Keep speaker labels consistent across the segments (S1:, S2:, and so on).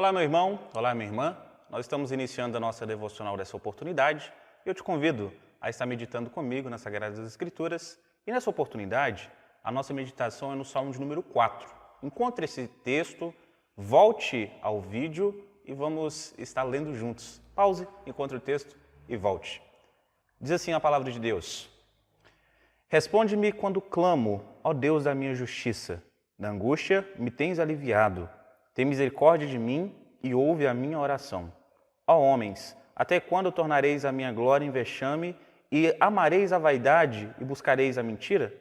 S1: Olá, meu irmão, olá, minha irmã. Nós estamos iniciando a nossa devocional dessa oportunidade e eu te convido a estar meditando comigo nas Sagradas Escrituras. E nessa oportunidade, a nossa meditação é no Salmo de número 4. Encontre esse texto, volte ao vídeo e vamos estar lendo juntos. Pause, encontre o texto e volte. Diz assim a palavra de Deus: Responde-me quando clamo, ó Deus da minha justiça. Na angústia me tens aliviado. Tem misericórdia de mim e ouve a minha oração. Ó homens, até quando tornareis a minha glória em vexame e amareis a vaidade e buscareis a mentira?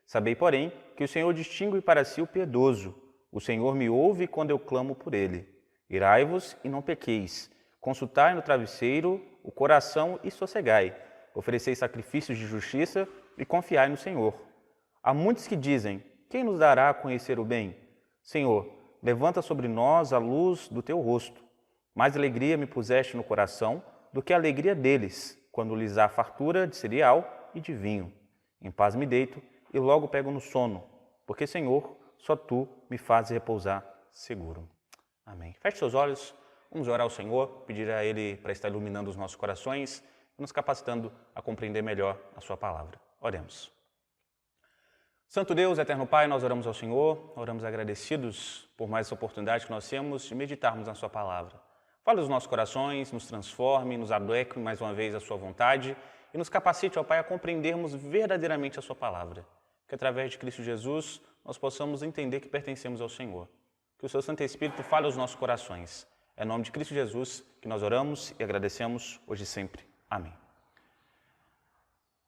S1: Sabei, porém, que o Senhor distingue para si o piedoso. O Senhor me ouve quando eu clamo por ele. Irai-vos e não pequeis. Consultai no travesseiro o coração e sossegai. Ofereceis sacrifícios de justiça e confiai no Senhor. Há muitos que dizem: quem nos dará a conhecer o bem? Senhor, levanta sobre nós a luz do teu rosto. Mais alegria me puseste no coração do que a alegria deles, quando lhes há fartura de cereal e de vinho. Em paz me deito e logo pego no sono, porque, Senhor, só tu me fazes repousar seguro. Amém. Feche seus olhos, vamos orar ao Senhor, pedir a Ele para estar iluminando os nossos corações e nos capacitando a compreender melhor a sua palavra. Oremos. Santo Deus, eterno Pai, nós oramos ao Senhor, oramos agradecidos por mais essa oportunidade que nós temos de meditarmos na sua palavra. Fale os nossos corações, nos transforme, nos adeque mais uma vez à sua vontade e nos capacite, ó Pai, a compreendermos verdadeiramente a sua palavra. Que através de Cristo Jesus nós possamos entender que pertencemos ao Senhor. Que o seu Santo Espírito fale aos nossos corações. É em nome de Cristo Jesus que nós oramos e agradecemos hoje e sempre. Amém.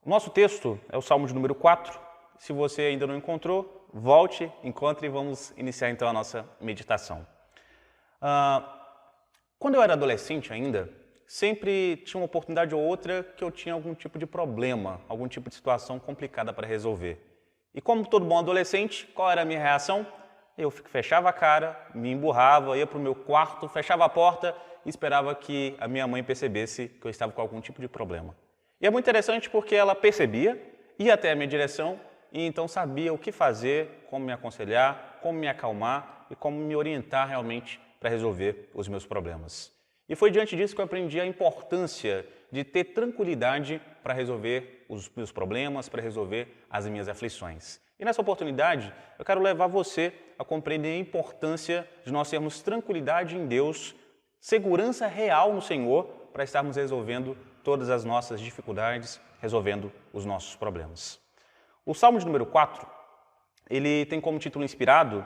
S1: O nosso texto é o Salmo de número 4. Se você ainda não encontrou, volte, encontre e vamos iniciar então a nossa meditação. Quando eu era adolescente ainda, sempre tinha uma oportunidade ou outra que eu tinha algum tipo de problema, algum tipo de situação complicada para resolver. E como todo bom adolescente, qual era a minha reação? Eu fechava a cara, me emburrava, ia para o meu quarto, fechava a porta e esperava que a minha mãe percebesse que eu estava com algum tipo de problema. E é muito interessante porque ela percebia, ia até a minha direção e então sabia o que fazer, como me aconselhar, como me acalmar e como me orientar realmente para resolver os meus problemas. E foi diante disso que eu aprendi a importância de ter tranquilidade para resolver os meus problemas, para resolver as minhas aflições. E nessa oportunidade, eu quero levar você a compreender a importância de nós termos tranquilidade em Deus, segurança real no Senhor, para estarmos resolvendo todas as nossas dificuldades, resolvendo os nossos problemas. O Salmo de número 4, ele tem como título inspirado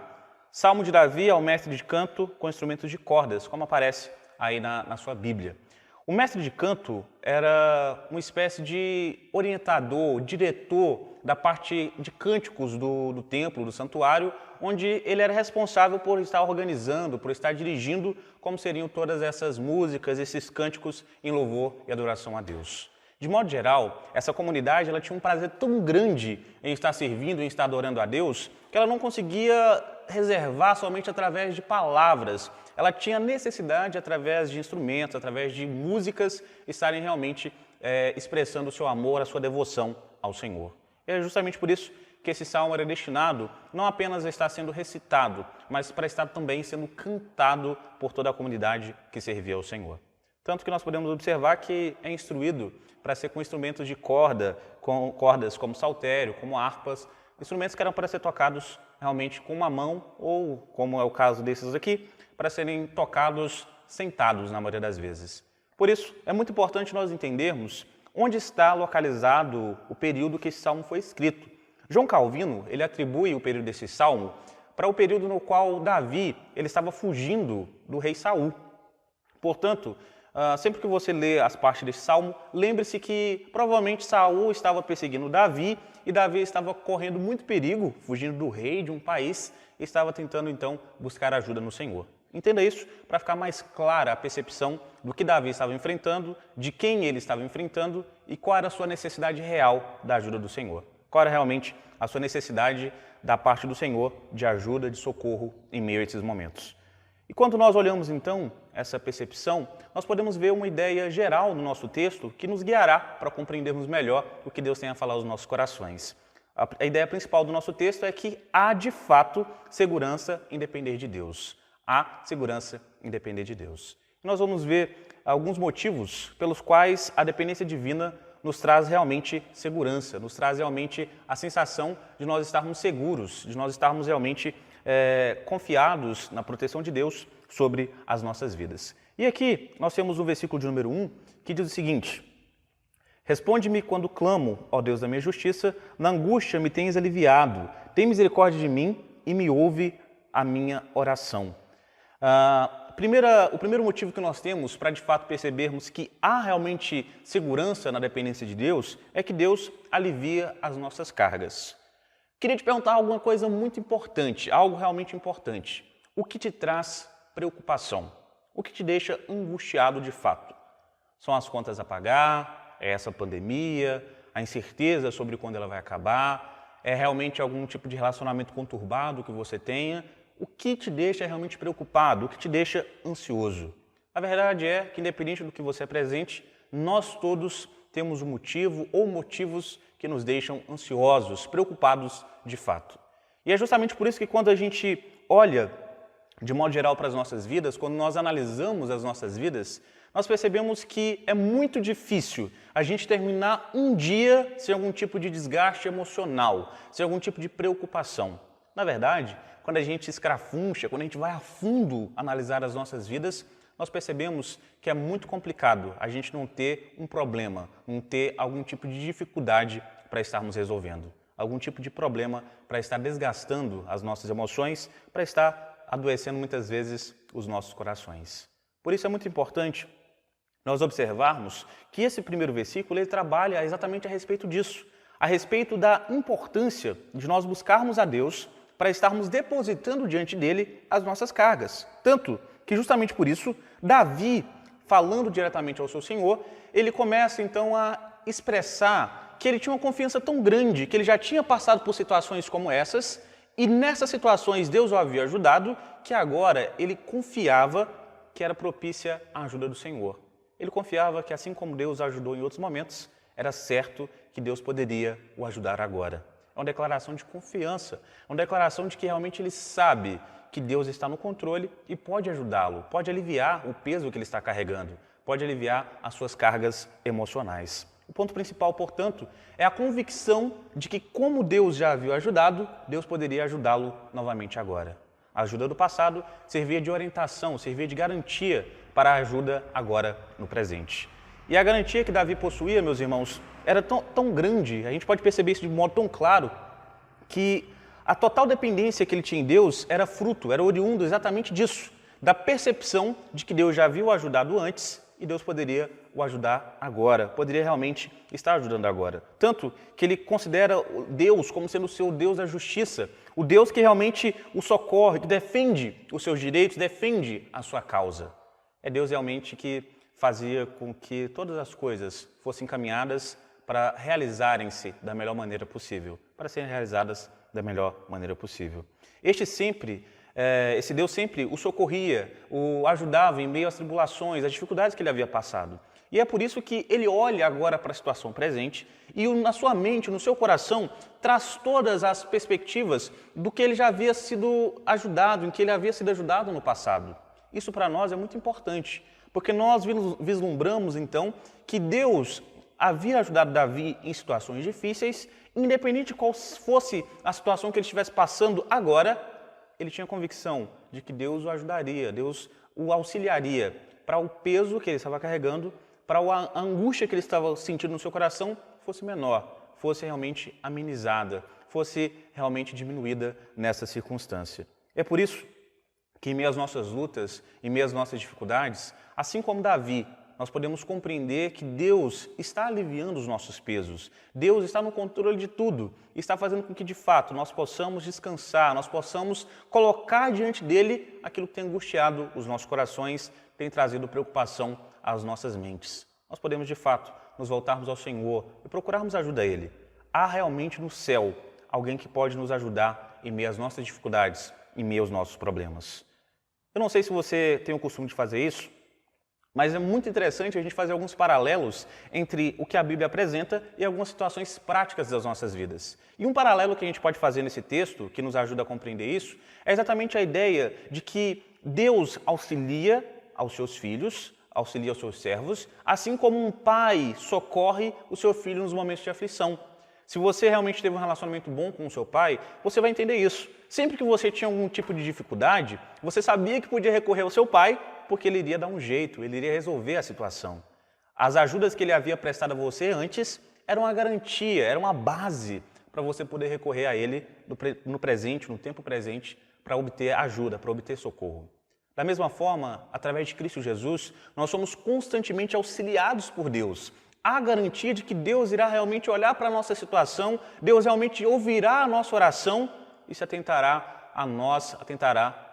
S1: Salmo de Davi ao mestre de canto com instrumentos de cordas, como aparece aí na sua Bíblia. O mestre de canto era uma espécie de orientador, diretor da parte de cânticos do templo, do santuário, onde ele era responsável por estar organizando, por estar dirigindo como seriam todas essas músicas, esses cânticos em louvor e adoração a Deus. De modo geral, essa comunidade ela tinha um prazer tão grande em estar servindo, em estar adorando a Deus, que ela não conseguia reservar somente através de palavras. Ela tinha necessidade, através de instrumentos, através de músicas, estarem realmente expressando o seu amor, a sua devoção ao Senhor. E é justamente por isso que esse salmo era destinado não apenas a estar sendo recitado, mas para estar também sendo cantado por toda a comunidade que servia ao Senhor. Tanto que nós podemos observar que é instruído para ser com instrumentos de corda, com cordas como saltério, como harpas, instrumentos que eram para ser tocados realmente com uma mão ou, como é o caso desses aqui, para serem tocados sentados na maioria das vezes. Por isso, é muito importante nós entendermos onde está localizado o período que esse salmo foi escrito. João Calvino, ele atribui o período desse salmo para o período no qual Davi ele estava fugindo do rei Saul. Portanto, sempre que você lê as partes desse salmo, lembre-se que provavelmente Saul estava perseguindo Davi e Davi estava correndo muito perigo, fugindo do rei de um país e estava tentando então buscar ajuda no Senhor. Entenda isso para ficar mais clara a percepção do que Davi estava enfrentando, de quem ele estava enfrentando e qual era a sua necessidade real da ajuda do Senhor. Qual era realmente a sua necessidade da parte do Senhor de ajuda, de socorro em meio a esses momentos. E quando nós olhamos, então, essa percepção, nós podemos ver uma ideia geral no nosso texto que nos guiará para compreendermos melhor o que Deus tem a falar aos nossos corações. A ideia principal do nosso texto é que há, de fato, segurança em depender de Deus. Há segurança em depender de Deus. Nós vamos ver alguns motivos pelos quais a dependência divina nos traz realmente segurança, nos traz realmente a sensação de nós estarmos seguros, de nós estarmos realmente confiados na proteção de Deus sobre as nossas vidas. E aqui nós temos o versículo de número 1, que diz o seguinte: responde-me quando clamo, ó Deus da minha justiça, na angústia me tens aliviado, tem misericórdia de mim e me ouve a minha oração. O primeiro motivo que nós temos para de fato percebermos que há realmente segurança na dependência de Deus é que Deus alivia as nossas cargas. Queria te perguntar alguma coisa muito importante, algo realmente importante. O que te traz preocupação? O que te deixa angustiado de fato? São as contas a pagar? É essa pandemia? A incerteza sobre quando ela vai acabar? É realmente algum tipo de relacionamento conturbado que você tenha? O que te deixa realmente preocupado? O que te deixa ansioso? A verdade é que, independente do que você apresente, nós todos temos um motivo ou motivos que nos deixam ansiosos, preocupados de fato. E é justamente por isso que quando a gente olha de modo geral para as nossas vidas, quando nós analisamos as nossas vidas, nós percebemos que é muito difícil a gente terminar um dia sem algum tipo de desgaste emocional, sem algum tipo de preocupação. Na verdade, quando a gente escrafuncha, quando a gente vai a fundo analisar as nossas vidas, nós percebemos que é muito complicado a gente não ter um problema, não ter algum tipo de dificuldade para estarmos resolvendo, algum tipo de problema para estar desgastando as nossas emoções, para estar adoecendo muitas vezes os nossos corações. Por isso é muito importante nós observarmos que esse primeiro versículo ele trabalha exatamente a respeito disso, a respeito da importância de nós buscarmos a Deus para estarmos depositando diante dele as nossas cargas. Tanto que justamente por isso, Davi, falando diretamente ao seu Senhor, ele começa então a expressar que ele tinha uma confiança tão grande, que ele já tinha passado por situações como essas, e nessas situações Deus o havia ajudado, que agora ele confiava que era propícia a ajuda do Senhor. Ele confiava que assim como Deus o ajudou em outros momentos, era certo que Deus poderia o ajudar agora. É uma declaração de confiança, é uma declaração de que realmente ele sabe que Deus está no controle e pode ajudá-lo, pode aliviar o peso que ele está carregando, pode aliviar as suas cargas emocionais. O ponto principal, portanto, é a convicção de que, como Deus já havia ajudado, Deus poderia ajudá-lo novamente agora. A ajuda do passado servia de orientação, servia de garantia para a ajuda agora no presente. E a garantia que Davi possuía, meus irmãos, era tão grande, a gente pode perceber isso de modo tão claro, que a total dependência que ele tinha em Deus era fruto, era oriundo exatamente disso, da percepção de que Deus já havia o ajudado antes e Deus poderia o ajudar agora, poderia realmente estar ajudando agora. Tanto que ele considera Deus como sendo o seu Deus da justiça, o Deus que realmente o socorre, que defende os seus direitos, defende a sua causa. É Deus realmente que fazia com que todas as coisas fossem encaminhadas para realizarem-se da melhor maneira possível, para serem realizadas da melhor maneira possível. Esse Deus sempre o socorria, o ajudava em meio às tribulações, às dificuldades que ele havia passado. E é por isso que ele olha agora para a situação presente e na sua mente, no seu coração, traz todas as perspectivas do que ele já havia sido ajudado, em que ele havia sido ajudado no passado. Isso para nós é muito importante, porque nós vislumbramos então que Deus havia ajudado Davi em situações difíceis, independente de qual fosse a situação que ele estivesse passando agora, ele tinha convicção de que Deus o ajudaria, Deus o auxiliaria para o peso que ele estava carregando, para a angústia que ele estava sentindo no seu coração fosse menor, fosse realmente amenizada, fosse realmente diminuída nessa circunstância. É por isso que em meio às nossas lutas, em meio às nossas dificuldades, assim como Davi, nós podemos compreender que Deus está aliviando os nossos pesos. Deus está no controle de tudo. Está fazendo com que, de fato, nós possamos descansar, nós possamos colocar diante dele aquilo que tem angustiado os nossos corações, tem trazido preocupação às nossas mentes. Nós podemos, de fato, nos voltarmos ao Senhor e procurarmos ajuda a Ele. Há realmente no céu alguém que pode nos ajudar em meio às nossas dificuldades, em meio aos nossos problemas. Eu não sei se você tem o costume de fazer isso, mas é muito interessante a gente fazer alguns paralelos entre o que a Bíblia apresenta e algumas situações práticas das nossas vidas. E um paralelo que a gente pode fazer nesse texto, que nos ajuda a compreender isso, é exatamente a ideia de que Deus auxilia aos seus filhos, auxilia aos seus servos, assim como um pai socorre o seu filho nos momentos de aflição. Se você realmente teve um relacionamento bom com o seu pai, você vai entender isso. Sempre que você tinha algum tipo de dificuldade, você sabia que podia recorrer ao seu pai, porque ele iria dar um jeito, ele iria resolver a situação. As ajudas que ele havia prestado a você antes eram uma garantia, eram uma base para você poder recorrer a ele no presente, no tempo presente, para obter ajuda, para obter socorro. Da mesma forma, através de Cristo Jesus, nós somos constantemente auxiliados por Deus. Há garantia de que Deus irá realmente olhar para a nossa situação, Deus realmente ouvirá a nossa oração e se atentará a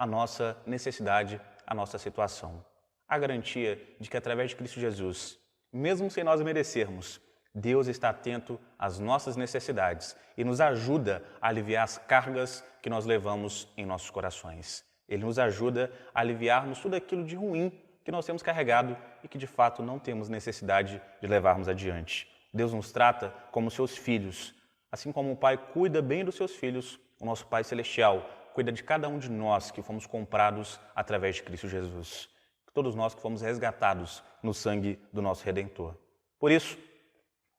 S1: nossa necessidade, a nossa situação. Há garantia de que através de Cristo Jesus, mesmo sem nós merecermos, Deus está atento às nossas necessidades e nos ajuda a aliviar as cargas que nós levamos em nossos corações. Ele nos ajuda a aliviarmos tudo aquilo de ruim que nós temos carregado e que de fato não temos necessidade de levarmos adiante. Deus nos trata como seus filhos. Assim como o Pai cuida bem dos seus filhos, o nosso Pai Celestial cuida de cada um de nós que fomos comprados através de Cristo Jesus. Todos nós que fomos resgatados no sangue do nosso Redentor. Por isso,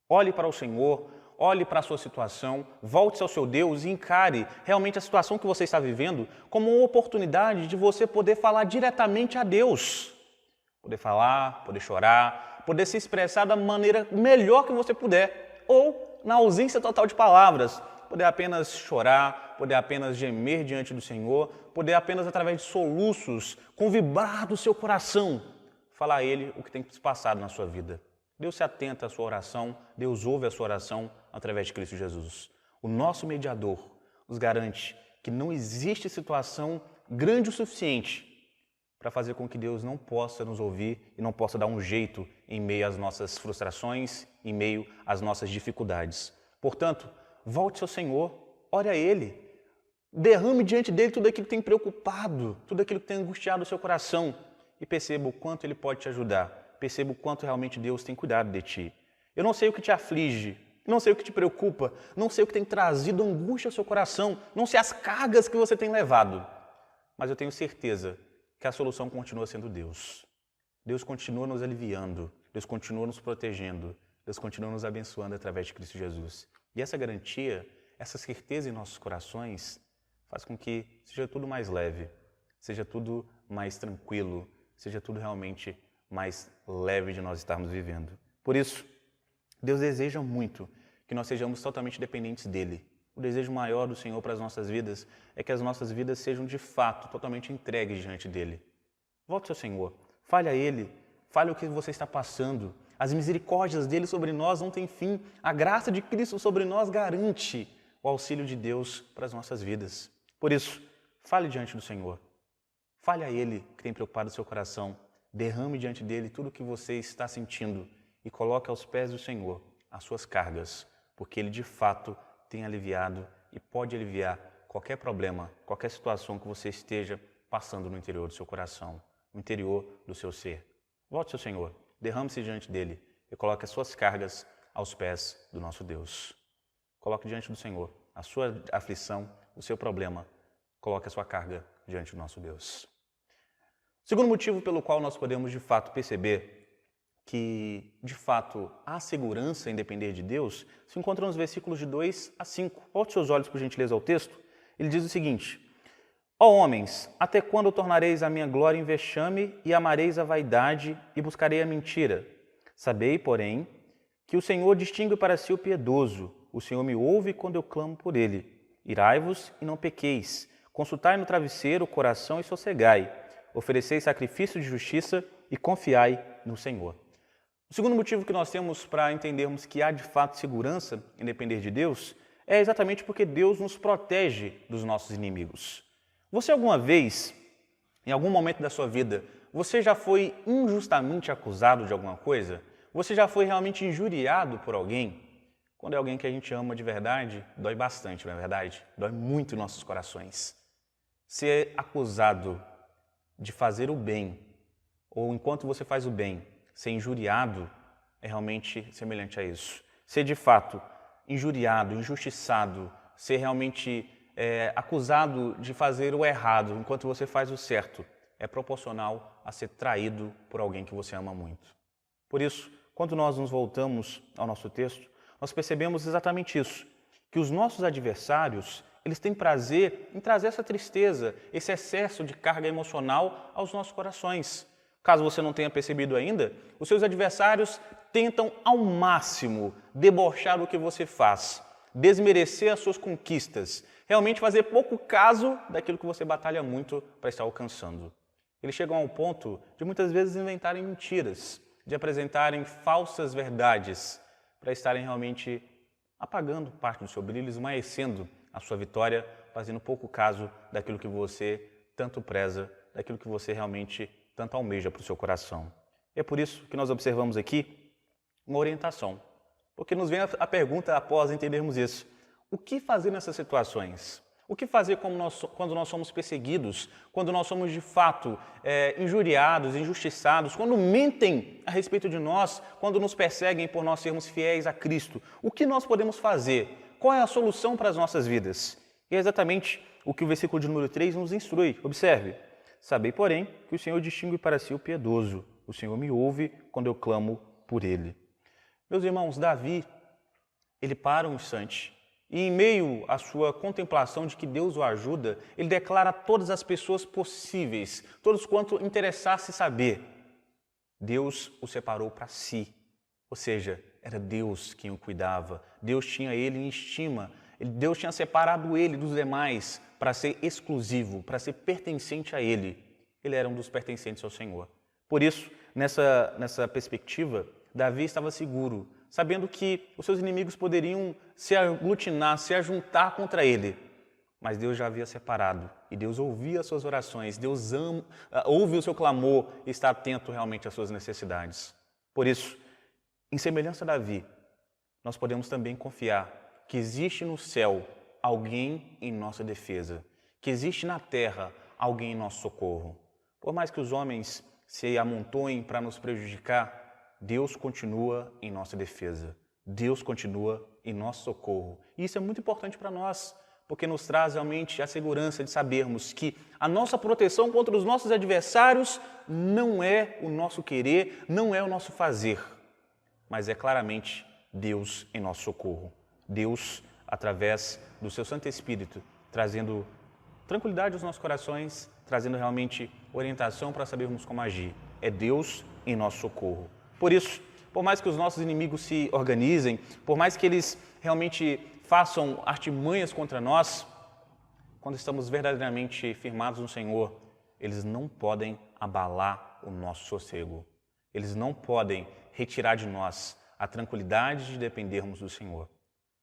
S1: olhe para o Senhor, olhe para a sua situação, volte-se ao seu Deus e encare realmente a situação que você está vivendo como uma oportunidade de você poder falar diretamente a Deus. Poder falar, poder chorar, poder se expressar da maneira melhor que você puder. Ou, na ausência total de palavras, poder apenas chorar, poder apenas gemer diante do Senhor, poder apenas através de soluços, com vibrar do seu coração, falar a Ele o que tem se passado na sua vida. Deus se atenta à sua oração, Deus ouve a sua oração através de Cristo Jesus. O nosso mediador nos garante que não existe situação grande o suficiente para fazer com que Deus não possa nos ouvir e não possa dar um jeito em meio às nossas frustrações, em meio às nossas dificuldades. Portanto, volte ao Senhor, ore a Ele, derrame diante dEle tudo aquilo que tem preocupado, tudo aquilo que tem angustiado o seu coração e perceba o quanto Ele pode te ajudar, perceba o quanto realmente Deus tem cuidado de ti. Eu não sei o que te aflige, não sei o que te preocupa, não sei o que tem trazido angústia ao seu coração, não sei as cargas que você tem levado, mas eu tenho certeza que a solução continua sendo Deus. Deus continua nos aliviando, Deus continua nos protegendo, Deus continua nos abençoando através de Cristo Jesus. E essa garantia, essa certeza em nossos corações, faz com que seja tudo mais leve, seja tudo mais tranquilo, seja tudo realmente mais leve de nós estarmos vivendo. Por isso, Deus deseja muito que nós sejamos totalmente dependentes dEle. O desejo maior do Senhor para as nossas vidas é que as nossas vidas sejam de fato totalmente entregues diante dEle. Volte ao Senhor, fale a Ele, fale o que você está passando. As misericórdias dEle sobre nós não têm fim. A graça de Cristo sobre nós garante o auxílio de Deus para as nossas vidas. Por isso, fale diante do Senhor. Fale a Ele que tem preocupado o seu coração. Derrame diante dEle tudo o que você está sentindo e coloque aos pés do Senhor as suas cargas, porque Ele de fato tem aliviado e pode aliviar qualquer problema, qualquer situação que você esteja passando no interior do seu coração, no interior do seu ser. Volte ao Senhor, derrame-se diante dEle e coloque as suas cargas aos pés do nosso Deus. Coloque diante do Senhor a sua aflição, o seu problema. Coloque a sua carga diante do nosso Deus. O segundo motivo pelo qual nós podemos de fato perceber que, de fato, há segurança em depender de Deus, se encontra nos versículos de 2 a 5. Volte seus olhos, por gentileza, ao texto. Ele diz o seguinte: Ó homens, até quando tornareis a minha glória em vexame e amareis a vaidade e buscarei a mentira? Sabei, porém, que o Senhor distingue para si o piedoso. O Senhor me ouve quando eu clamo por ele. Irai-vos e não pequeis. Consultai no travesseiro o coração e sossegai. Oferecei sacrifício de justiça e confiai no Senhor. O segundo motivo que nós temos para entendermos que há de fato segurança em depender de Deus é exatamente porque Deus nos protege dos nossos inimigos. Você alguma vez, em algum momento da sua vida, você já foi injustamente acusado de alguma coisa? Você já foi realmente injuriado por alguém? Quando é alguém que a gente ama de verdade, dói bastante, não é verdade? Dói muito em nossos corações. Ser acusado de fazer o bem, ou enquanto você faz o bem, ser injuriado é realmente semelhante a isso. Ser de fato injuriado, injustiçado, ser realmente acusado de fazer o errado enquanto você faz o certo, é proporcional a ser traído por alguém que você ama muito. Por isso, quando nós nos voltamos ao nosso texto, nós percebemos exatamente isso, que os nossos adversários, eles têm prazer em trazer essa tristeza, esse excesso de carga emocional aos nossos corações. Caso você não tenha percebido ainda, os seus adversários tentam ao máximo debochar do que você faz, desmerecer as suas conquistas, realmente fazer pouco caso daquilo que você batalha muito para estar alcançando. Eles chegam ao ponto de muitas vezes inventarem mentiras, de apresentarem falsas verdades, para estarem realmente apagando parte do seu brilho, esmaecendo a sua vitória, fazendo pouco caso daquilo que você tanto preza, daquilo que você realmente tanto almeja para o seu coração. É por isso que nós observamos aqui uma orientação, porque nos vem a pergunta após entendermos isso. O que fazer nessas situações? O que fazer quando nós somos perseguidos, quando nós somos de fato injuriados, injustiçados, quando mentem a respeito de nós, quando nos perseguem por nós sermos fiéis a Cristo? O que nós podemos fazer? Qual é a solução para as nossas vidas? E é exatamente o que o versículo de número 3 nos instrui. Observe. Sabei, porém, que o Senhor distingue para si o piedoso. O Senhor me ouve quando eu clamo por ele. Meus irmãos, Davi, ele para um instante e em meio à sua contemplação de que Deus o ajuda, ele declara a todas as pessoas possíveis, todos quanto interessasse saber. Deus o separou para si, ou seja, era Deus quem o cuidava, Deus tinha ele em estima, Deus tinha separado ele dos demais para ser exclusivo, para ser pertencente a ele. Ele era um dos pertencentes ao Senhor. Por isso, nessa perspectiva, Davi estava seguro, sabendo que os seus inimigos poderiam se aglutinar, se ajuntar contra ele. Mas Deus já havia separado e Deus ouvia as suas orações, Deus ouve o seu clamor e está atento realmente às suas necessidades. Por isso, em semelhança a Davi, nós podemos também confiar que existe no céu alguém em nossa defesa, que existe na terra alguém em nosso socorro. Por mais que os homens se amontoem para nos prejudicar, Deus continua em nossa defesa. Deus continua em nosso socorro. E isso é muito importante para nós, porque nos traz realmente a segurança de sabermos que a nossa proteção contra os nossos adversários não é o nosso querer, não é o nosso fazer, mas é claramente Deus em nosso socorro. Deus, através do seu Santo Espírito, trazendo tranquilidade aos nossos corações, trazendo realmente orientação para sabermos como agir. É Deus em nosso socorro. Por isso, por mais que os nossos inimigos se organizem, por mais que eles realmente façam artimanhas contra nós, quando estamos verdadeiramente firmados no Senhor, eles não podem abalar o nosso sossego. Eles não podem retirar de nós a tranquilidade de dependermos do Senhor.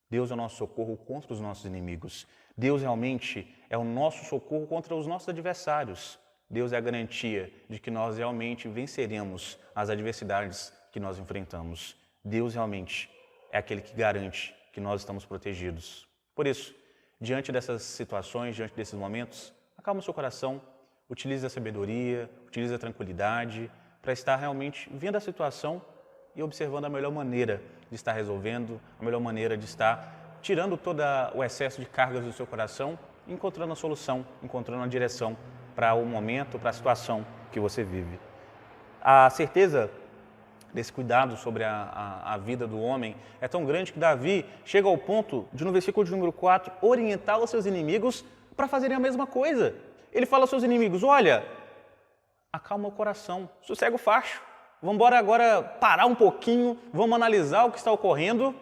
S1: Deus é o nosso socorro contra os nossos inimigos. Deus realmente é o nosso socorro contra os nossos adversários. Deus é a garantia de que nós realmente venceremos as adversidades que nós enfrentamos. Deus realmente é aquele que garante que nós estamos protegidos. Por isso, diante dessas situações, diante desses momentos, acalma o seu coração, utilize a sabedoria, utilize a tranquilidade para estar realmente vendo a situação e observando a melhor maneira de estar resolvendo, a melhor maneira de estar tirando todo o excesso de cargas do seu coração e encontrando a solução, encontrando a direção para o momento, para a situação que você vive. A certeza desse cuidado sobre a vida do homem é tão grande que Davi chega ao ponto de, no versículo de número 4, orientar os seus inimigos para fazerem a mesma coisa. Ele fala aos seus inimigos, olha, acalma o coração, sossega o facho, vamos embora agora parar um pouquinho, vamos analisar o que está ocorrendo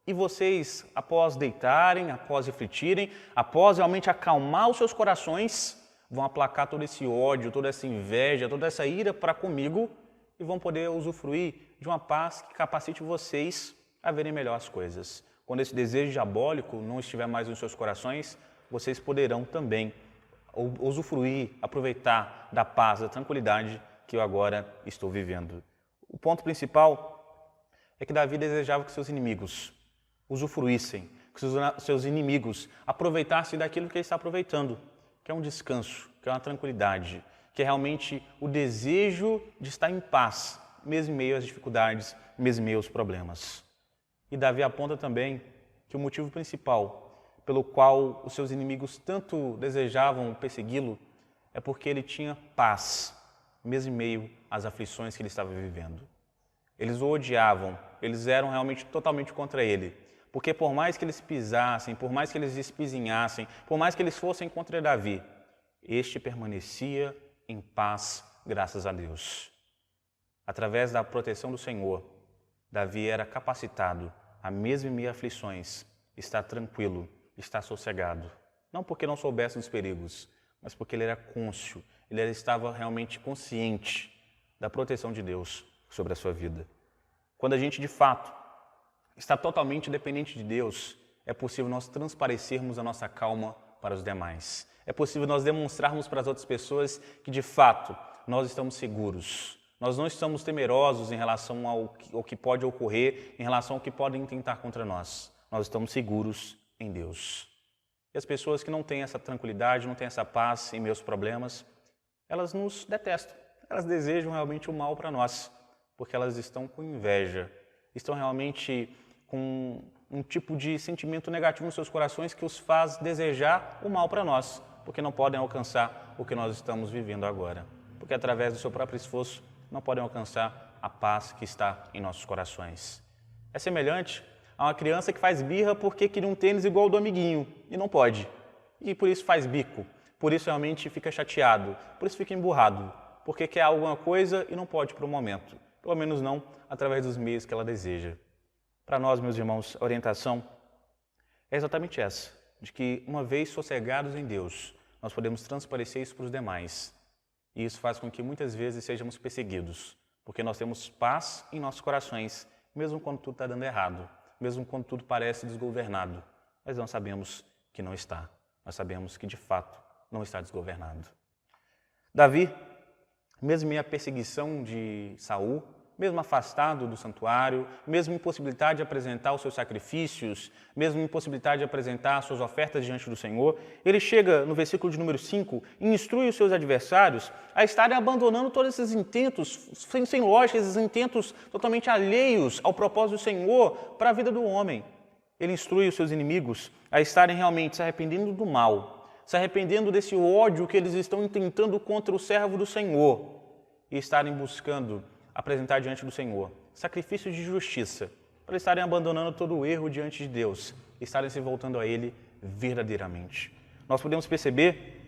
S1: e vocês, após deitarem, após refletirem, após realmente acalmar os seus corações, vão aplacar todo esse ódio, toda essa inveja, toda essa ira para comigo e vão poder usufruir de uma paz que capacite vocês a verem melhor as coisas. Quando esse desejo diabólico não estiver mais nos seus corações, vocês poderão também usufruir, aproveitar da paz, da tranquilidade que eu agora estou vivendo. O ponto principal é que Davi desejava que seus inimigos usufruíssem, que seus inimigos aproveitassem daquilo que ele está aproveitando, que é um descanso, que é uma tranquilidade, que é realmente o desejo de estar em paz, mesmo em meio às dificuldades, mesmo em meio aos problemas. E Davi aponta também que o motivo principal pelo qual os seus inimigos tanto desejavam persegui-lo é porque ele tinha paz, mesmo em meio às aflições que ele estava vivendo. Eles o odiavam, eles eram realmente totalmente contra ele. Porque por mais que eles pisassem, por mais que eles espizinhassem, por mais que eles fossem contra Davi, este permanecia em paz, graças a Deus. Através da proteção do Senhor, Davi era capacitado a, mesmo em meio a aflições, estar tranquilo, estar sossegado. Não porque não soubesse dos perigos, mas porque ele era cônscio, ele estava realmente consciente da proteção de Deus sobre a sua vida. Quando a gente, de fato, está totalmente dependente de Deus, é possível nós transparecermos a nossa calma para os demais. É possível nós demonstrarmos para as outras pessoas que, de fato, nós estamos seguros. Nós não estamos temerosos em relação ao que pode ocorrer, em relação ao que podem tentar contra nós. Nós estamos seguros em Deus. E as pessoas que não têm essa tranquilidade, não têm essa paz em meus problemas, elas nos detestam. Elas desejam realmente o mal para nós, porque elas estão com inveja, estão realmente com um tipo de sentimento negativo nos seus corações que os faz desejar o mal para nós, porque não podem alcançar o que nós estamos vivendo agora. Porque através do seu próprio esforço não podem alcançar a paz que está em nossos corações. É semelhante a uma criança que faz birra porque queria um tênis igual ao do amiguinho e não pode. E por isso faz bico, por isso realmente fica chateado, por isso fica emburrado, porque quer alguma coisa e não pode por um momento. Pelo menos não através dos meios que ela deseja. Para nós, meus irmãos, a orientação é exatamente essa, de que uma vez sossegados em Deus, nós podemos transparecer isso para os demais. E isso faz com que muitas vezes sejamos perseguidos, porque nós temos paz em nossos corações, mesmo quando tudo está dando errado, mesmo quando tudo parece desgovernado. Mas nós sabemos que não está. Nós sabemos que, de fato, não está desgovernado. Davi, mesmo em a perseguição de Saul, mesmo afastado do santuário, mesmo impossibilidade de apresentar os seus sacrifícios, mesmo impossibilidade de apresentar as suas ofertas diante do Senhor, ele chega no versículo de número 5 e instrui os seus adversários a estarem abandonando todos esses intentos, sem lógica, esses intentos totalmente alheios ao propósito do Senhor para a vida do homem. Ele instrui os seus inimigos a estarem realmente se arrependendo do mal, se arrependendo desse ódio que eles estão intentando contra o servo do Senhor e estarem buscando apresentar diante do Senhor sacrifícios de justiça, para estarem abandonando todo o erro diante de Deus e estarem se voltando a Ele verdadeiramente. Nós podemos perceber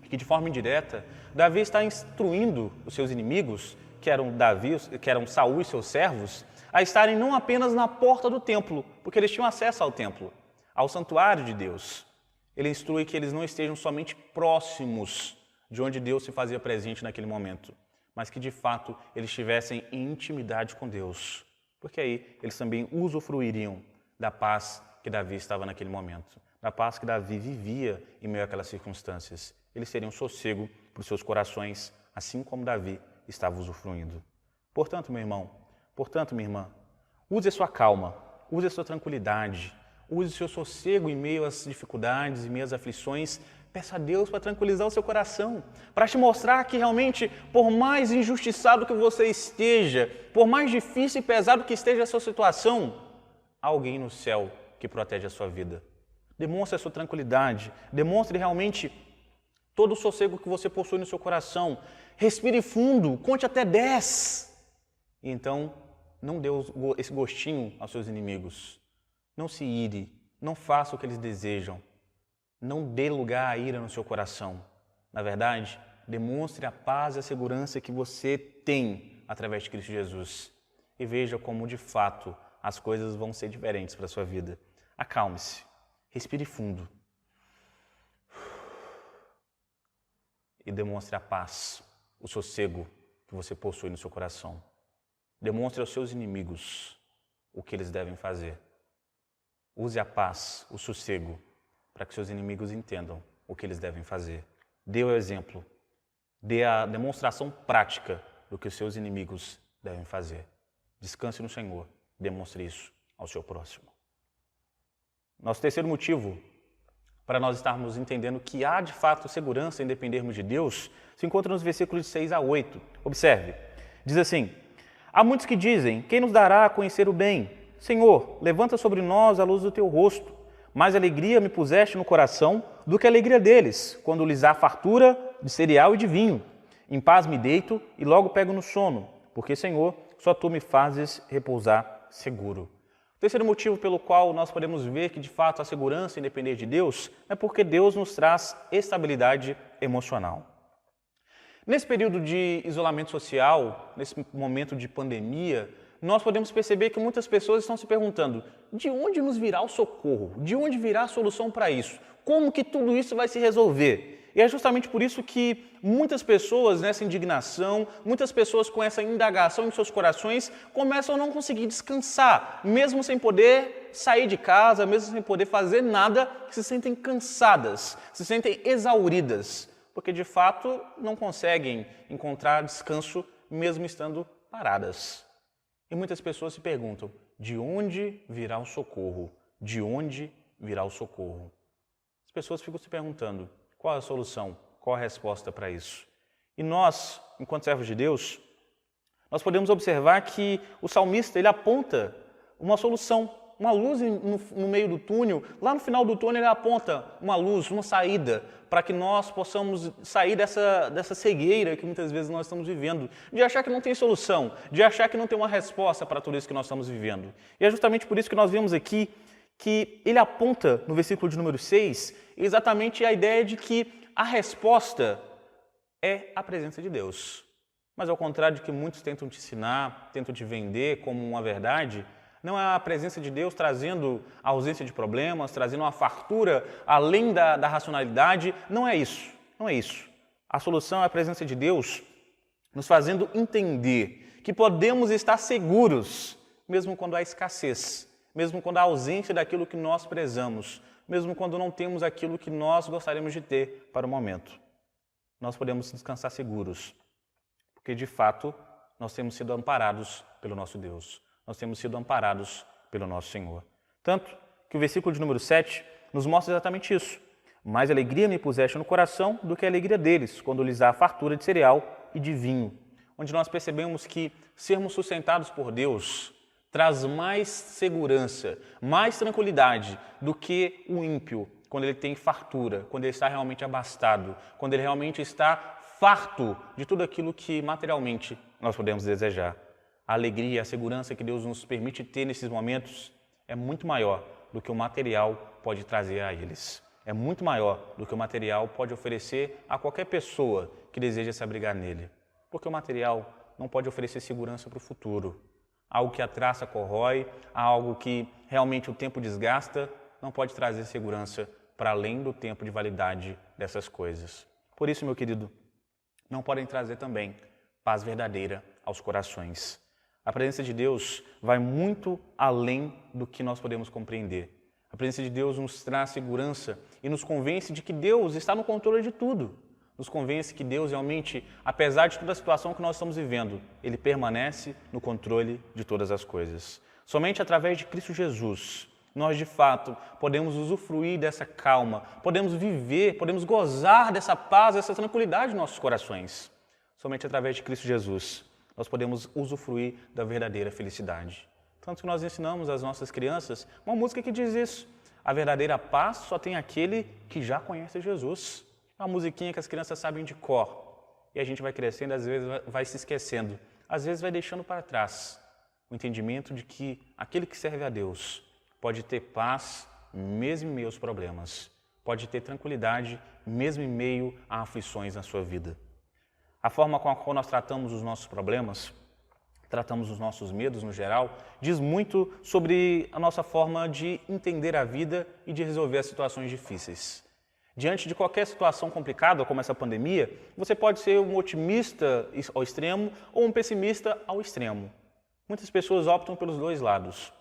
S1: que, de forma indireta, Davi está instruindo os seus inimigos, que eram Saul e seus servos, a estarem não apenas na porta do templo, porque eles tinham acesso ao templo, ao santuário de Deus. Ele instrui que eles não estejam somente próximos de onde Deus se fazia presente naquele momento, mas que, de fato, eles estivessem em intimidade com Deus, porque aí eles também usufruiriam da paz que Davi estava naquele momento, da paz que Davi vivia em meio àquelas circunstâncias. Eles teriam sossego para os seus corações, assim como Davi estava usufruindo. Portanto, meu irmão, portanto, minha irmã, use a sua calma, use a sua tranquilidade, use o seu sossego em meio às dificuldades, em meio às aflições. Peça a Deus para tranquilizar o seu coração, para te mostrar que realmente, por mais injustiçado que você esteja, por mais difícil e pesado que esteja a sua situação, há alguém no céu que protege a sua vida. Demonstre a sua tranquilidade, demonstre realmente todo o sossego que você possui no seu coração. Respire fundo, conte até 10. E então, não dê esse gostinho aos seus inimigos. Não se ire, não faça o que eles desejam. Não dê lugar à ira no seu coração. Na verdade, demonstre a paz e a segurança que você tem através de Cristo Jesus. E veja como, de fato, as coisas vão ser diferentes para a sua vida. Acalme-se, respire fundo. E demonstre a paz, o sossego que você possui no seu coração. Demonstre aos seus inimigos o que eles devem fazer. Use a paz, o sossego, para que seus inimigos entendam o que eles devem fazer. Dê o exemplo, dê a demonstração prática do que os seus inimigos devem fazer. Descanse no Senhor, demonstre isso ao seu próximo. Nosso terceiro motivo para nós estarmos entendendo que há de fato segurança em dependermos de Deus se encontra nos versículos de 6 a 8. Observe, diz assim: há muitos que dizem, quem nos dará a conhecer o bem? Senhor, levanta sobre nós a luz do teu rosto. mais alegria me puseste no coração do que a alegria deles, quando lhes há fartura de cereal e de vinho. Em paz me deito e logo pego no sono, porque, Senhor, só Tu me fazes repousar seguro. O terceiro motivo pelo qual nós podemos ver que, de fato, a segurança em depender de Deus é porque Deus nos traz estabilidade emocional. Nesse período de isolamento social, nesse momento de pandemia, nós podemos perceber que muitas pessoas estão se perguntando: de onde nos virá o socorro? De onde virá a solução para isso? Como que tudo isso vai se resolver? E é justamente por isso que muitas pessoas nessa indignação, muitas pessoas com essa indagação em seus corações começam a não conseguir descansar, mesmo sem poder sair de casa, mesmo sem poder fazer nada, se sentem cansadas, se sentem exauridas, porque de fato não conseguem encontrar descanso mesmo estando paradas. E muitas pessoas se perguntam: de onde virá o socorro? De onde virá o socorro? As pessoas ficam se perguntando: qual é a solução? Qual a resposta para isso? E nós, enquanto servos de Deus, nós podemos observar que o salmista ele aponta uma solução, uma luz no meio do túnel. Lá no final do túnel ele aponta uma luz, uma saída, para que nós possamos sair dessa cegueira que muitas vezes nós estamos vivendo, de achar que não tem solução, de achar que não tem uma resposta para tudo isso que nós estamos vivendo. E é justamente por isso que nós vemos aqui que ele aponta no versículo de número 6 exatamente a ideia de que a resposta é a presença de Deus. Mas ao contrário de que muitos tentam te ensinar, tentam te vender como uma verdade, não é a presença de Deus trazendo a ausência de problemas, trazendo uma fartura além da racionalidade. Não é isso, não é isso. A solução é a presença de Deus nos fazendo entender que podemos estar seguros, mesmo quando há escassez, mesmo quando há ausência daquilo que nós prezamos, mesmo quando não temos aquilo que nós gostaríamos de ter para o momento. Nós podemos descansar seguros, porque de fato nós temos sido amparados pelo nosso Deus. Nós temos sido amparados pelo nosso Senhor. Tanto que o versículo de número 7 nos mostra exatamente isso. Mais alegria me puseste no coração do que a alegria deles, quando lhes há fartura de cereal e de vinho. Onde nós percebemos que sermos sustentados por Deus traz mais segurança, mais tranquilidade do que o ímpio, quando ele tem fartura, quando ele está realmente abastado, quando ele realmente está farto de tudo aquilo que materialmente nós podemos desejar. A alegria, a segurança que Deus nos permite ter nesses momentos é muito maior do que o material pode trazer a eles. É muito maior do que o material pode oferecer a qualquer pessoa que deseja se abrigar nele. Porque o material não pode oferecer segurança para o futuro. Algo que a traça corrói, algo que realmente o tempo desgasta, não pode trazer segurança para além do tempo de validade dessas coisas. Por isso, meu querido, não podem trazer também paz verdadeira aos corações. A presença de Deus vai muito além do que nós podemos compreender. A presença de Deus nos traz segurança e nos convence de que Deus está no controle de tudo. Nos convence que Deus realmente, apesar de toda a situação que nós estamos vivendo, Ele permanece no controle de todas as coisas. Somente através de Cristo Jesus, nós de fato podemos usufruir dessa calma, podemos viver, podemos gozar dessa paz, dessa tranquilidade em nossos corações. Somente através de Cristo Jesus, nós podemos usufruir da verdadeira felicidade. Tanto que nós ensinamos às nossas crianças uma música que diz isso: a verdadeira paz só tem aquele que já conhece Jesus. É uma musiquinha que as crianças sabem de cor. E a gente vai crescendo, às vezes vai se esquecendo, às vezes vai deixando para trás o entendimento de que aquele que serve a Deus pode ter paz mesmo em meio aos problemas, pode ter tranquilidade mesmo em meio a aflições na sua vida. A forma com a qual nós tratamos os nossos problemas, tratamos os nossos medos no geral, diz muito sobre a nossa forma de entender a vida e de resolver as situações difíceis. Diante de qualquer situação complicada, como essa pandemia, você pode ser um otimista ao extremo ou um pessimista ao extremo. Muitas pessoas optam pelos dois lados.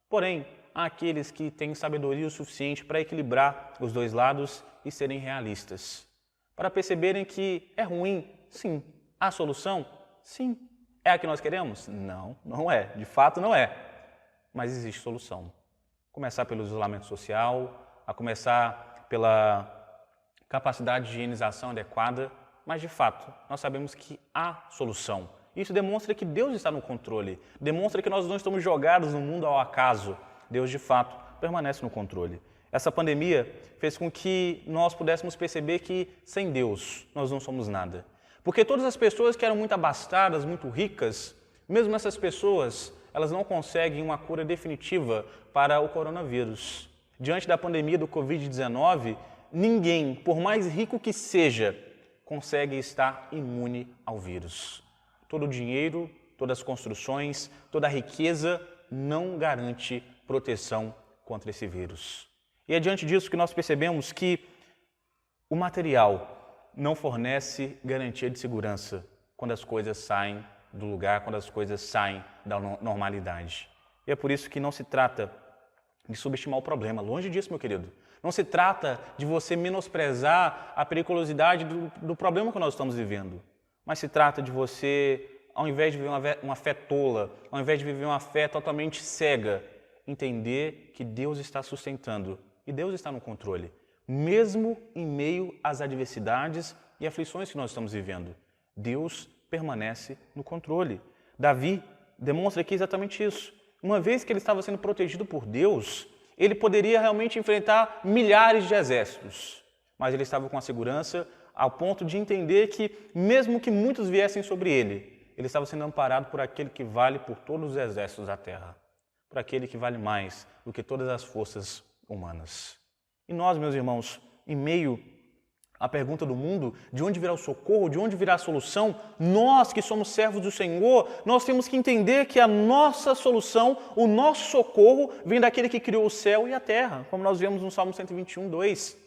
S1: Porém, há aqueles que têm sabedoria o suficiente para equilibrar os dois lados e serem realistas. Para perceberem que é ruim, sim. Há solução? Sim. É a que nós queremos? Não, não é. De fato, não é. Mas existe solução. Começar pelo isolamento social, a começar pela capacidade de higienização adequada, mas de fato, nós sabemos que há solução. Isso demonstra que Deus está no controle, demonstra que nós não estamos jogados no mundo ao acaso. Deus, de fato, permanece no controle. Essa pandemia fez com que nós pudéssemos perceber que sem Deus nós não somos nada. Porque todas as pessoas que eram muito abastadas, muito ricas, mesmo essas pessoas, elas não conseguem uma cura definitiva para o coronavírus. Diante da pandemia do Covid-19, ninguém, por mais rico que seja, consegue estar imune ao vírus. Todo o dinheiro, todas as construções, toda a riqueza não garante proteção contra esse vírus. E é diante disso que nós percebemos que o material não fornece garantia de segurança quando as coisas saem do lugar, quando as coisas saem da normalidade. E é por isso que não se trata de subestimar o problema. Longe disso, meu querido. Não se trata de você menosprezar a periculosidade do problema que nós estamos vivendo. Mas se trata de você, ao invés de viver uma fé tola, ao invés de viver uma fé totalmente cega, entender que Deus está sustentando e Deus está no controle, mesmo em meio às adversidades e aflições que nós estamos vivendo. Deus permanece no controle. Davi demonstra aqui exatamente isso. Uma vez que ele estava sendo protegido por Deus, ele poderia realmente enfrentar milhares de exércitos, mas ele estava com a segurança ao ponto de entender que, mesmo que muitos viessem sobre ele estava sendo amparado por aquele que vale por todos os exércitos da terra, por aquele que vale mais do que todas as forças humanas. E nós, meus irmãos, em meio à pergunta do mundo, de onde virá o socorro, de onde virá a solução, nós que somos servos do Senhor, nós temos que entender que a nossa solução, o nosso socorro, vem daquele que criou o céu e a terra, como nós vemos no Salmo 121, 2.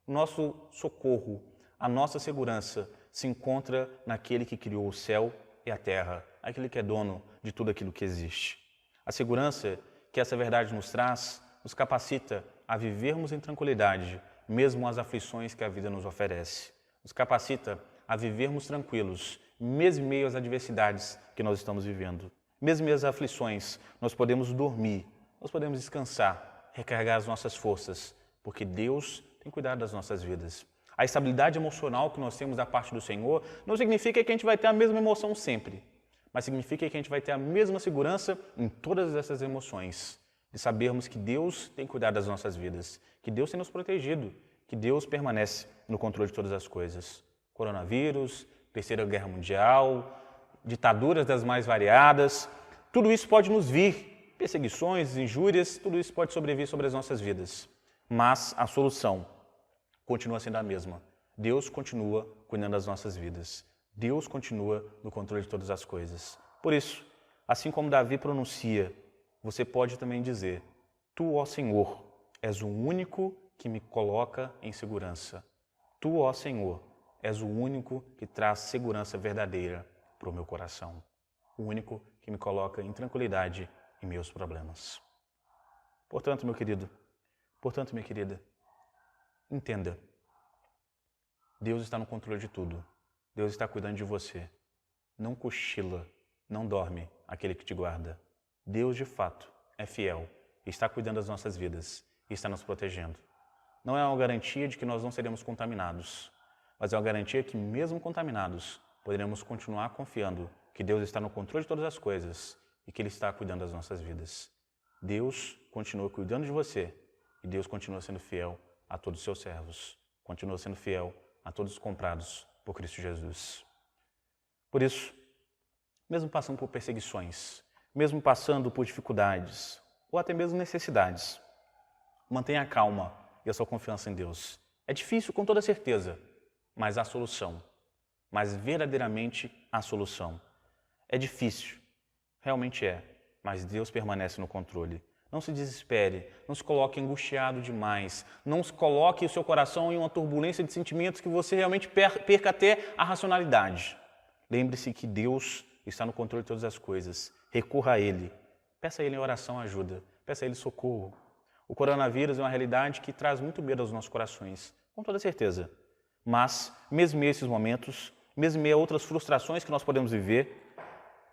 S1: O nosso socorro, a nossa segurança se encontra naquele que criou o céu e a terra, aquele que é dono de tudo aquilo que existe. A segurança que essa verdade nos traz, nos capacita a vivermos em tranquilidade, mesmo as aflições que a vida nos oferece. Nos capacita a vivermos tranquilos, mesmo em meio às adversidades que nós estamos vivendo. Mesmo em meio às aflições, nós podemos dormir, nós podemos descansar, recarregar as nossas forças, porque Deus tem cuidado das nossas vidas. A estabilidade emocional que nós temos da parte do Senhor não significa que a gente vai ter a mesma emoção sempre, mas significa que a gente vai ter a mesma segurança em todas essas emoções, de sabermos que Deus tem cuidado das nossas vidas, que Deus tem nos protegido, que Deus permanece no controle de todas as coisas. Coronavírus, Terceira Guerra Mundial, ditaduras das mais variadas, tudo isso pode nos vir, perseguições, injúrias, tudo isso pode sobreviver sobre as nossas vidas. Mas a solução continua sendo a mesma. Deus continua cuidando das nossas vidas. Deus continua no controle de todas as coisas. Por isso, assim como Davi pronuncia, você pode também dizer: Tu, ó Senhor, és o único que me coloca em segurança. Tu, ó Senhor, és o único que traz segurança verdadeira para o meu coração. O único que me coloca em tranquilidade em meus problemas. Portanto, meu querido, portanto, minha querida, entenda. Deus está no controle de tudo. Deus está cuidando de você. Não cochila, não dorme aquele que te guarda. Deus, de fato, é fiel, está cuidando das nossas vidas e está nos protegendo. Não é uma garantia de que nós não seremos contaminados, mas é uma garantia que, mesmo contaminados, poderemos continuar confiando que Deus está no controle de todas as coisas e que Ele está cuidando das nossas vidas. Deus continua cuidando de você e Deus continua sendo fiel a todos os seus servos, continua sendo fiel a todos os comprados por Cristo Jesus. Por isso, mesmo passando por perseguições, mesmo passando por dificuldades ou até mesmo necessidades, mantenha a calma e a sua confiança em Deus. É difícil, com toda certeza, mas há solução. Mas verdadeiramente há solução. É difícil, realmente é, mas Deus permanece no controle. Não se desespere, não se coloque angustiado demais, não se coloque o seu coração em uma turbulência de sentimentos que você realmente perca até a racionalidade. Lembre-se que Deus está no controle de todas as coisas. Recorra a Ele. Peça a Ele em oração ajuda. Peça a Ele socorro. O coronavírus é uma realidade que traz muito medo aos nossos corações, com toda certeza. Mas, mesmo nesses momentos, mesmo em meio a outras frustrações que nós podemos viver,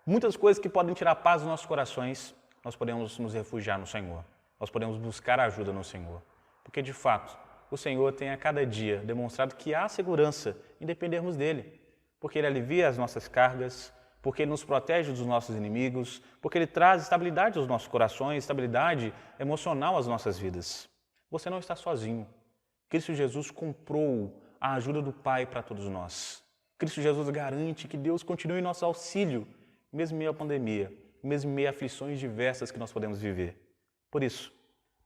S1: muitas coisas que podem tirar a paz dos nossos corações, nós podemos nos refugiar no Senhor. Nós podemos buscar ajuda no Senhor. Porque, de fato, o Senhor tem a cada dia demonstrado que há segurança em dependermos dEle. Porque Ele alivia as nossas cargas, porque Ele nos protege dos nossos inimigos, porque Ele traz estabilidade aos nossos corações, estabilidade emocional às nossas vidas. Você não está sozinho. Cristo Jesus comprou a ajuda do Pai para todos nós. Cristo Jesus garante que Deus continue em nosso auxílio, mesmo em meio à pandemia, mesmo em meio a aflições diversas que nós podemos viver. Por isso,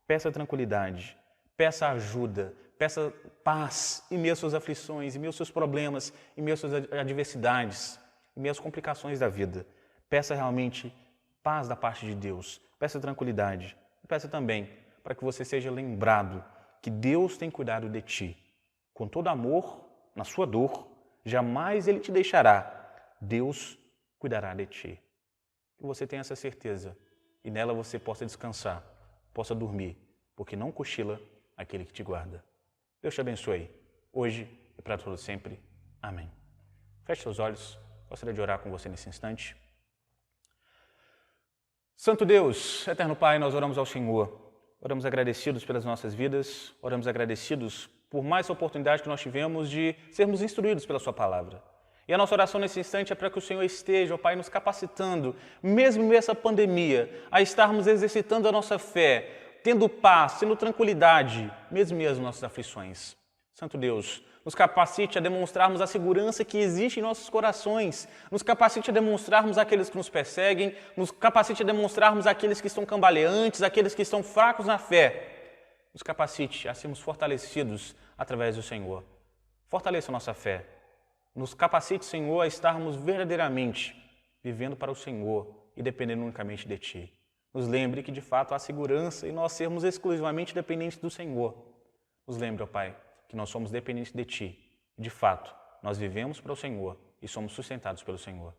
S1: peça tranquilidade, peça ajuda, peça paz em meio às suas aflições, em meio aos seus problemas, em meio às suas adversidades, em meio às complicações da vida. Peça realmente paz da parte de Deus, peça tranquilidade. Peça também para que você seja lembrado que Deus tem cuidado de ti. Com todo amor, na sua dor, jamais Ele te deixará. Deus cuidará de ti. Que você tenha essa certeza e nela você possa descansar, possa dormir, porque não cochila aquele que te guarda. Deus te abençoe, hoje e para todo sempre. Amém. Feche seus olhos, gostaria de orar com você nesse instante. Santo Deus, eterno Pai, nós oramos ao Senhor. Oramos agradecidos pelas nossas vidas, oramos agradecidos por mais oportunidade que nós tivemos de sermos instruídos pela Sua palavra. E a nossa oração nesse instante é para que o Senhor esteja, ó Pai, nos capacitando, mesmo nessa pandemia, a estarmos exercitando a nossa fé, tendo paz, tendo tranquilidade, mesmo nas nossas aflições. Santo Deus, nos capacite a demonstrarmos a segurança que existe em nossos corações, nos capacite a demonstrarmos aqueles que nos perseguem, nos capacite a demonstrarmos aqueles que estão cambaleantes, aqueles que estão fracos na fé. Nos capacite a sermos fortalecidos através do Senhor. Fortaleça a nossa fé. Nos capacite, Senhor, a estarmos verdadeiramente vivendo para o Senhor e dependendo unicamente de Ti. Nos lembre que, de fato, há segurança em nós sermos exclusivamente dependentes do Senhor. Nos lembre, ó Pai, que nós somos dependentes de Ti. De fato, nós vivemos para o Senhor e somos sustentados pelo Senhor.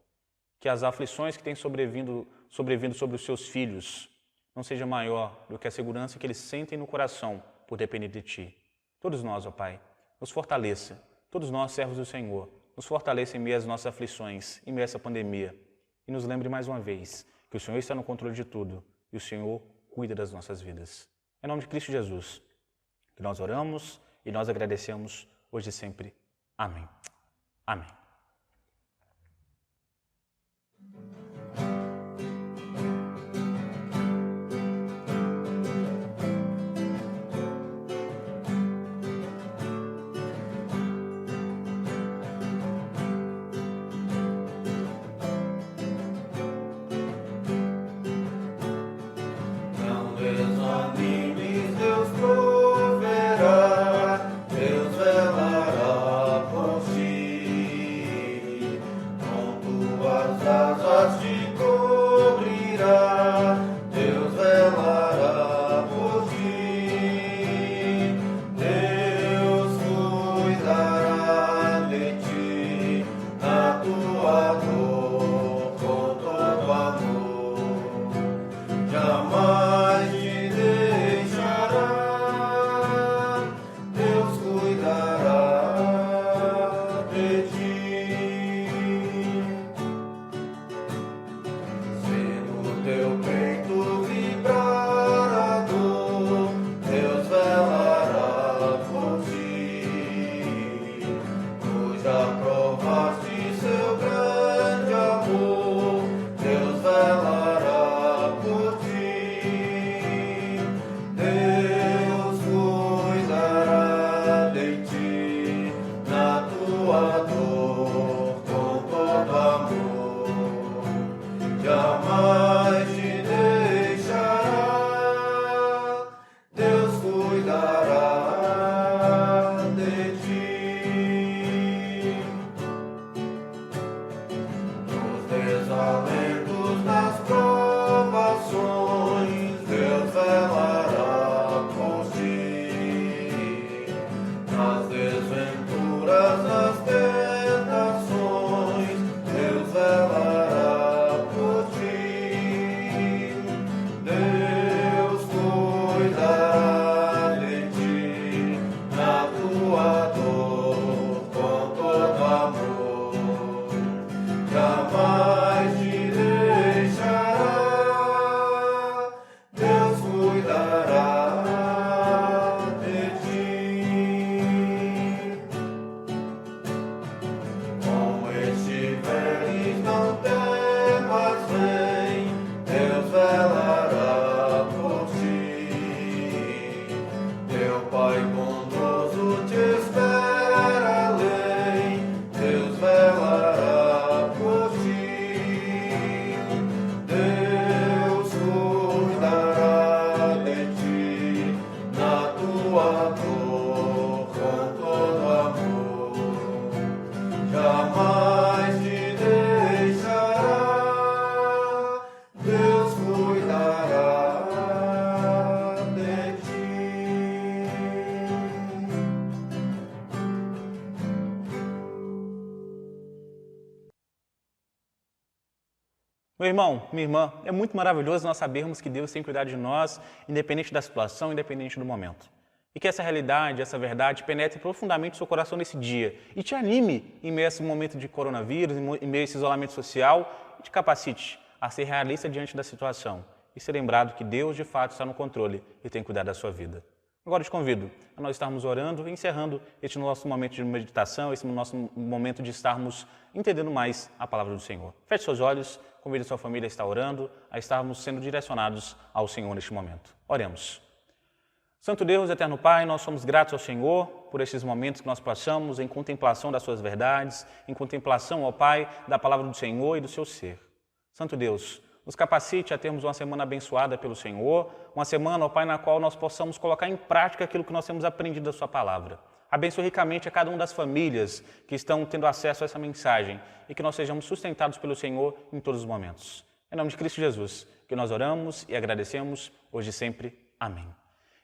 S1: Que as aflições que têm sobrevindo sobre os Seus filhos não seja maior do que a segurança que eles sentem no coração por depender de Ti. Todos nós, ó Pai, nos fortaleça. Todos nós, servos do Senhor, nos fortaleça em meio às nossas aflições, em meio a essa pandemia. E nos lembre mais uma vez que o Senhor está no controle de tudo e o Senhor cuida das nossas vidas. Em nome de Cristo Jesus, que nós oramos e nós agradecemos hoje e sempre. Amém. Amém.
S2: Deus velará por ti.
S1: Meu irmão, minha irmã, é muito maravilhoso nós sabermos que Deus tem cuidado de nós, independente da situação, independente do momento. E que essa realidade, essa verdade penetre profundamente no seu coração nesse dia e te anime em meio a esse momento de coronavírus, em meio a esse isolamento social, e te capacite a ser realista diante da situação e ser lembrado que Deus de fato está no controle e tem cuidado da sua vida. Agora eu te convido a nós estarmos orando e encerrando este nosso momento de meditação, esse nosso momento de estarmos entendendo mais a palavra do Senhor. Feche seus olhos, convide a sua família a estar orando, a estarmos sendo direcionados ao Senhor neste momento. Oremos. Santo Deus, eterno Pai, nós somos gratos ao Senhor por estes momentos que nós passamos em contemplação das suas verdades, em contemplação, ó Pai, da palavra do Senhor e do seu ser. Santo Deus, nos capacite a termos uma semana abençoada pelo Senhor, uma semana, ó Pai, na qual nós possamos colocar em prática aquilo que nós temos aprendido da sua palavra. Abençoe ricamente a cada uma das famílias que estão tendo acesso a essa mensagem e que nós sejamos sustentados pelo Senhor em todos os momentos. Em nome de Cristo Jesus, que nós oramos e agradecemos hoje e sempre. Amém.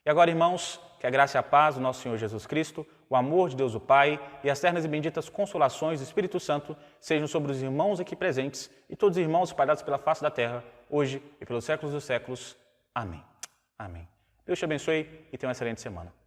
S1: E agora, irmãos, que a graça e a paz do nosso Senhor Jesus Cristo, o amor de Deus o Pai e as ternas e benditas consolações do Espírito Santo sejam sobre os irmãos aqui presentes e todos os irmãos espalhados pela face da terra, hoje e pelos séculos dos séculos. Amém. Amém. Deus te abençoe e tenha uma excelente semana.